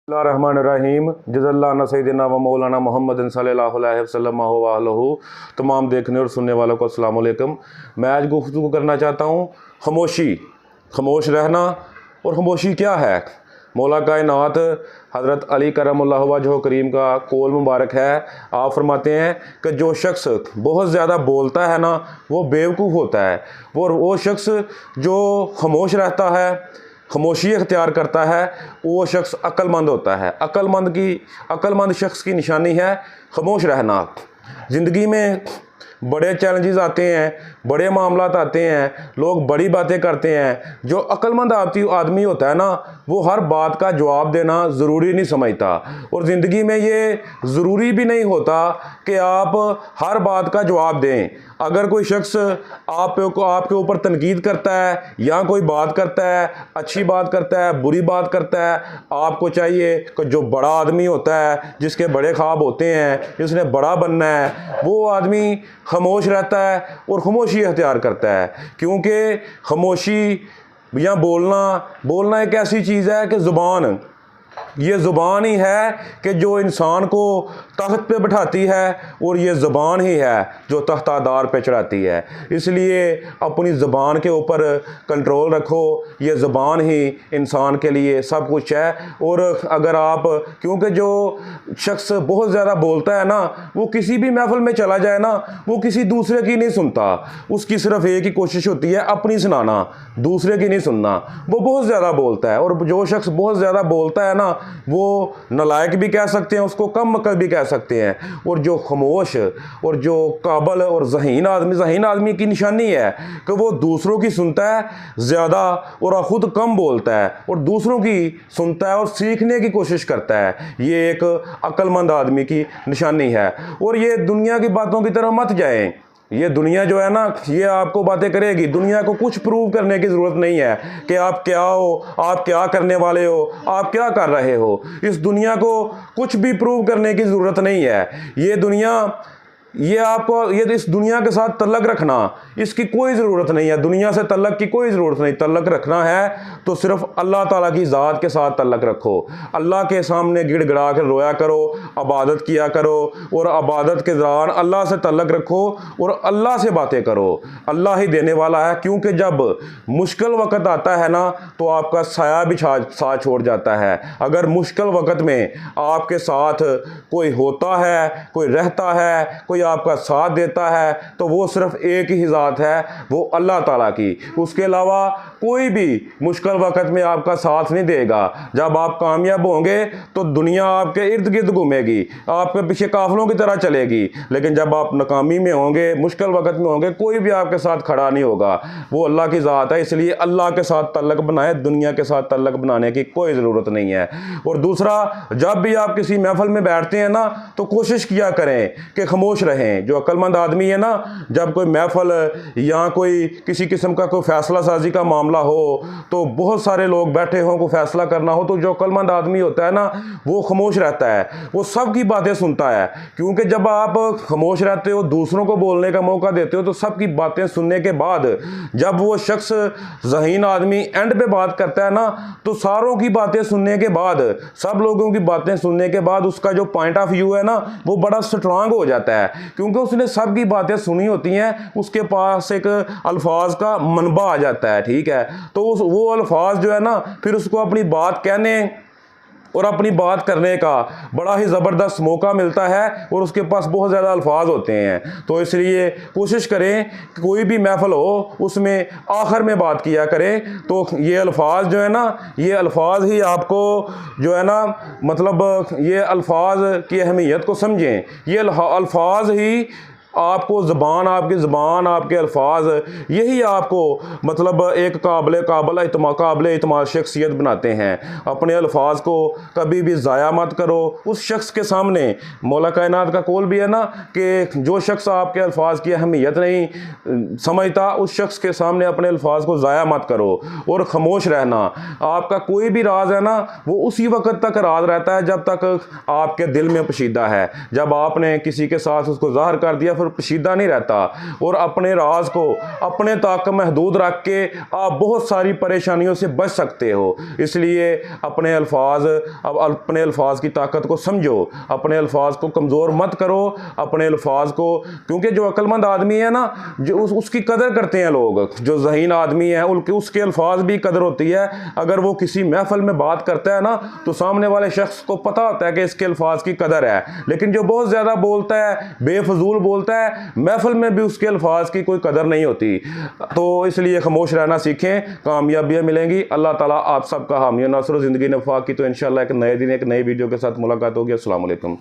रहीम जज़ल्ला सैयदना व मौलाना मोहम्मद सल्लल्लाहु अलैहि वसल्लम तमाम देखने और सुनने वालों को अस्सलाम वालेकुम। मैं आज गुफ्तगू करना चाहता हूँ खामोशी, खामोश रहना। और खामोशी क्या है? मौला कायनात हज़रत अली करमुल्लाहु वजहू करीम का कौल मुबारक है। आप फरमाते हैं कि जो शख्स बहुत ज़्यादा बोलता है ना, वो बेवकूफ़ होता है। वो शख्स जो खामोश रहता है, खामोशी इख्तियार करता है, वो शख्स अक्लमंद होता है। अक्लमंद शख्स की निशानी है खामोश रहना। ज़िंदगी में बड़े चैलेंजेस आते हैं, बड़े मामलात आते हैं, लोग बड़ी बातें करते हैं। जो अक्लमंद आदमी होता है ना, वो हर बात का जवाब देना ज़रूरी नहीं समझता। और ज़िंदगी में ये ज़रूरी भी नहीं होता कि आप हर बात का जवाब दें। अगर कोई शख्स आपके ऊपर तनकीद करता है या कोई बात करता है, अच्छी बात करता है, बुरी बात करता है, आपको चाहिए कि जो बड़ा आदमी होता है, जिसके बड़े ख्वाब होते हैं, जिसने बड़ा बनना है, वो आदमी खामोश रहता है और खामोशी इख्तियार करता है। क्योंकि खामोशी या बोलना एक ऐसी चीज़ है कि ये ज़ुबान ही है कि जो इंसान को तख्त पे बिठाती है, और ये ज़ुबान ही है जो तख्तादार पे चढ़ाती है। इसलिए अपनी ज़ुबान के ऊपर कंट्रोल रखो। ये ज़ुबान ही इंसान के लिए सब कुछ है। और अगर आप, क्योंकि जो शख्स बहुत ज़्यादा बोलता है ना, वो किसी भी महफिल में चला जाए ना, वो किसी दूसरे की नहीं सुनता। उसकी सिर्फ एक ही कोशिश होती है अपनी सुनाना, दूसरे की नहीं सुनना। वो बहुत ज़्यादा बोलता है। और जो शख्स बहुत ज़्यादा बोलता है ना, वो नालायक भी कह सकते हैं, उसको कम अक्ल भी कह सकते हैं। और जो खामोश और जो काबिल और ज़हीन आदमी की निशानी है कि वो दूसरों की सुनता है ज़्यादा और खुद कम बोलता है, और दूसरों की सुनता है और सीखने की कोशिश करता है। ये एक अक्लमंद आदमी की निशानी है। और ये दुनिया की बातों की तरफ मत जाएं। ये दुनिया जो है ना, ये आपको बातें करेगी। दुनिया को कुछ प्रूव करने की ज़रूरत नहीं है कि आप क्या हो, आप क्या करने वाले हो, आप क्या कर रहे हो। इस दुनिया को कुछ भी प्रूव करने की ज़रूरत नहीं है। ये इस दुनिया के साथ तल्लक रखना, इसकी कोई ज़रूरत नहीं है। दुनिया से तल्लक की कोई ज़रूरत नहीं। तल्लक रखना है तो सिर्फ अल्लाह ताला की ज़ात के साथ तल्लक रखो। अल्लाह के सामने गिड़गिड़ा कर रोया करो, इबादत किया करो, और इबादत के दौरान अल्लाह से तल्लक रखो और अल्लाह से बातें करो। अल्लाह ही देने वाला है। क्योंकि जब मुश्किल वक़्त आता है ना, तो आपका साया भी साथ छोड़ जाता है। अगर मुश्किल वक़्त में आपके साथ कोई होता है, कोई रहता है, कोई आपका साथ देता है, तो वो सिर्फ एक ही ज़ात है, वो अल्लाह ताला की। उसके अलावा कोई भी मुश्किल वक़्त में आपका साथ नहीं देगा। जब आप कामयाब होंगे तो दुनिया आपके इर्द गिर्द घूमेगी, आपके पीछे काफिलों की तरह चलेगी। लेकिन जब आप नाकामी में होंगे, मुश्किल वक़्त में होंगे, कोई भी आपके साथ खड़ा नहीं होगा। वो अल्लाह की ज़ात है। इसलिए अल्लाह के साथ तल्लक बनाए, दुनिया के साथ तल्लक बनाने की कोई ज़रूरत नहीं है। और दूसरा, जब भी आप किसी महफिल में बैठते हैं ना, तो कोशिश किया करें कि खामोश रहें। जो अक्लमंद आदमी है ना, जब कोई महफिल या कोई किसी किस्म का कोई फैसला साजी का मामला हो, तो बहुत सारे लोग बैठे हों, को फैसला करना हो, तो जो अक्लमंद आदमी होता है ना, वो खामोश रहता है, वो सबकी बातें सुनता है। क्योंकि जब आप खामोश रहते हो, दूसरों को बोलने का मौका देते हो, तो सबकी बातें सुनने के बाद जब वो शख्स ज़हीन आदमी एंड पे बात करता है ना, तो सारों की बातें सुनने के बाद, सब लोगों की बातें सुनने के बाद उसका जो पॉइंट ऑफ व्यू है ना, वो बड़ा स्ट्रांग हो जाता है। क्योंकि उसने सबकी बातें सुनी होती हैं, उसके पास एक अल्फाज का मनबा आ जाता है। ठीक है, तो वो अल्फाज जो है ना, फिर उसको अपनी बात कहने और अपनी बात करने का बड़ा ही ज़बरदस्त मौका मिलता है, और उसके पास बहुत ज़्यादा अल्फाज होते हैं। तो इसलिए कोशिश करें कि कोई भी महफिल हो, उसमें आखिर में बात किया करें। तो ये अल्फाज जो है ना, ये अल्फाज ही आपको जो है ना, मतलब ये अल्फाज की अहमियत को समझें। ये अल्फाज ही आपको आपकी ज़बान, आपके अल्फाज, यही आपको मतलब एक काबिल एतमाद शख्सियत बनाते हैं। अपने अल्फाज को कभी भी ज़ाया मत करो उस शख्स के सामने। मौला कायनात का कौल भी है ना कि जो शख्स आपके अल्फाज की अहमियत नहीं समझता, उस शख्स के सामने अपने अल्फाज को ज़ाया मत करो। और खामोश रहना, आपका कोई भी राज है ना, वो उसी वक़्त तक राज रहता है जब तक आपके दिल में पोशीदा है। जब आपने किसी के साथ उसको ज़ाहिर कर दिया, फिर پشیدہ نہیں رہتا اور اپنے راز کو اپنے تک محدود رکھ کے آپ بہت ساری پریشانیوں سے بچ سکتے ہو۔ اس لیے اپنے الفاظ کی طاقت کو سمجھو، اپنے الفاظ کو کمزور مت کرو، اپنے الفاظ کو، کیونکہ جو عقل مند آدمی ہے نا، جو اس کی قدر کرتے ہیں لوگ، جو ذہین آدمی ہے اس کے الفاظ بھی قدر ہوتی ہے۔ اگر وہ کسی محفل میں بات کرتا ہے نا تو سامنے والے شخص کو پتہ ہوتا ہے کہ اس کے الفاظ کی قدر ہے، لیکن جو بہت زیادہ بولتا ہے، بے فضول بولتا ہے، محفل میں بھی اس کے الفاظ کی کوئی قدر نہیں ہوتی۔ تو اس لیے خاموش رہنا سیکھیں، کامیابیاں ملیں گی۔ اللہ تعالیٰ آپ سب کا حامی و ناصر، زندگی نفع کی۔ تو انشاءاللہ ایک نئے دن ایک نئی ویڈیو کے ساتھ ملاقات ہوگی۔ السلام علیکم۔